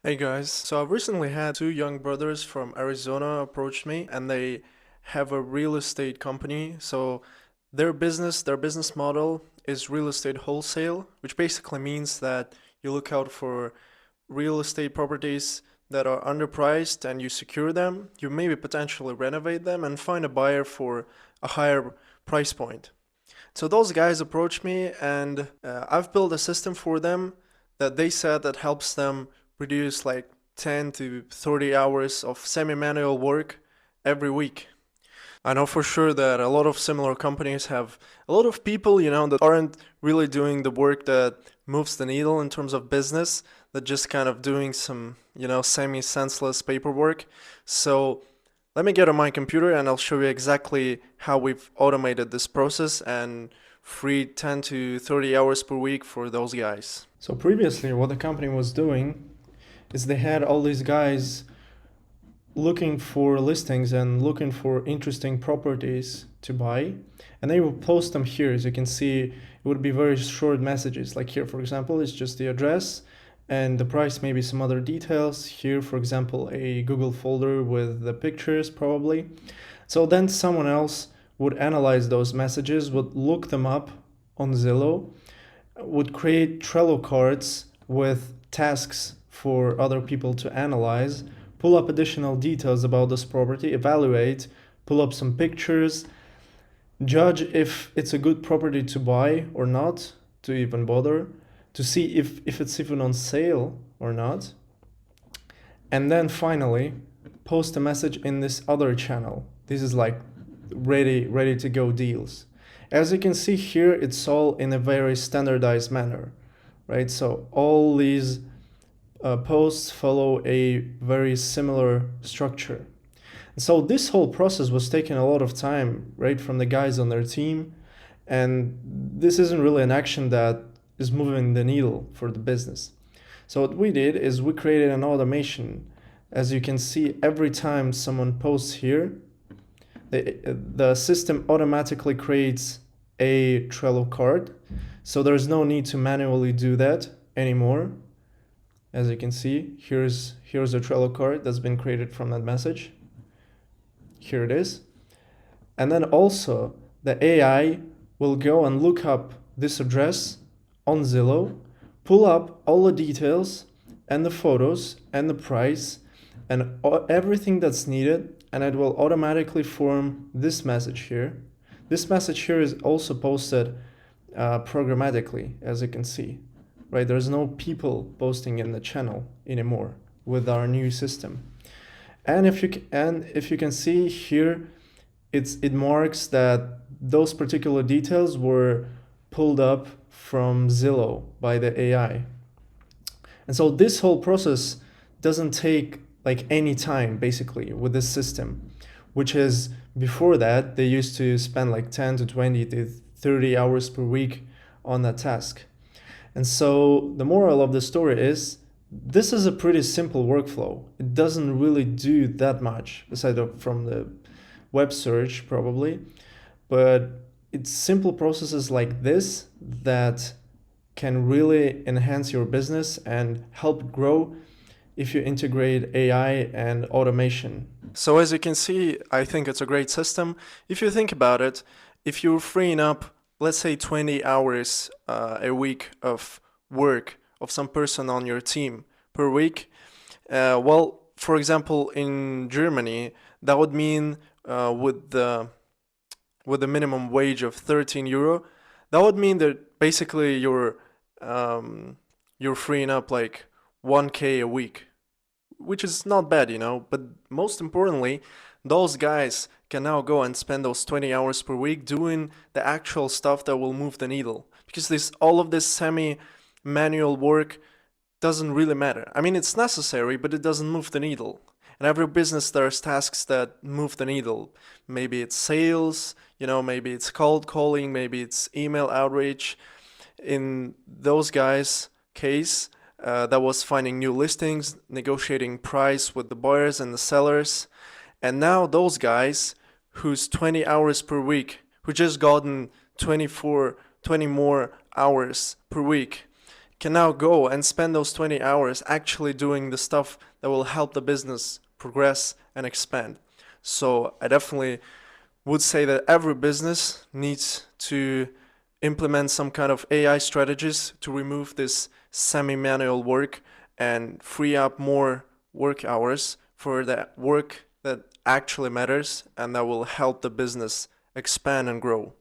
Hey guys, so I've recently had two young brothers from Arizona approach me and they have a real estate company. So their business model is real estate wholesale, which basically means that you look out for real estate properties that are underpriced and you secure them. You maybe potentially renovate them and find a buyer for a higher price point. So those guys approached me and I've built a system for them that they said that helps them reduce like 10 to 30 hours of semi-manual work every week. I know for sure that a lot of similar companies have a lot of people, that aren't really doing the work that moves the needle in terms of business, that just kind of doing some, semi-senseless paperwork. So let me get on my computer and I'll show you exactly how we've automated this process and freed 10 to 30 hours per week for those guys. So previously, what the company was doing is they had all these guys looking for listings and looking for interesting properties to buy, and they will post them here. As you can see, it would be very short messages. Like here, for example, it's just the address and the price, maybe some other details. Here, for example, a Google folder with the pictures probably. So then someone else would analyze those messages, would look them up on Zillow, would create Trello cards with tasks for other people to analyze, pull up additional details about this property, evaluate, pull up some pictures, judge if it's a good property to buy or not, to even bother, to see if it's even on sale or not, and then finally post a message in this other channel. This is like ready to go deals. As you can see here, it's all in a very standardized manner, right? So all these posts follow a very similar structure. So this whole process was taking a lot of time, right, from the guys on their team. And this isn't really an action that is moving the needle for the business. So what we did is we created an automation. As you can see, every time someone posts here, the system automatically creates a Trello card. So there's no need to manually do that anymore. As you can see, here's a Trello card that's been created from that message. Here it is. And then also the AI will go and look up this address on Zillow, pull up all the details and the photos and the price and everything that's needed, and it will automatically form this message here. This message here is also posted programmatically, as you can see, right? There's no people posting in the channel anymore with our new system. And if you can see here, it marks that those particular details were pulled up from Zillow by the AI. And so this whole process doesn't take like any time basically with this system, which is before that they used to spend like 10 to 20 to 30 hours per week on that task. And so the moral of the story is this is a pretty simple workflow. It doesn't really do that much aside from the web search probably, but it's simple processes like this that can really enhance your business and help grow if you integrate AI and automation. So as you can see, I think it's a great system. If you think about it, if you're freeing up, let's say 20 hours a week of work of some person on your team per week, well, for example, in Germany, that would mean with the minimum wage of 13 euro, that would mean that basically you're freeing up like 1K a week, which is not bad, but most importantly, those guys can now go and spend those 20 hours per week doing the actual stuff that will move the needle, because all of this semi manual work doesn't really matter. I mean, it's necessary, but it doesn't move the needle. In every business, there's tasks that move the needle. Maybe it's sales, maybe it's cold calling, maybe it's email outreach. In those guys' case, that was finding new listings, negotiating price with the buyers and the sellers. And now those guys who's 20 hours per week, who just gotten 20 more hours per week, can now go and spend those 20 hours actually doing the stuff that will help the business progress and expand. So I definitely would say that every business needs to implement some kind of AI strategies to remove this semi-manual work and free up more work hours for the work that actually matters and that will help the business expand and grow.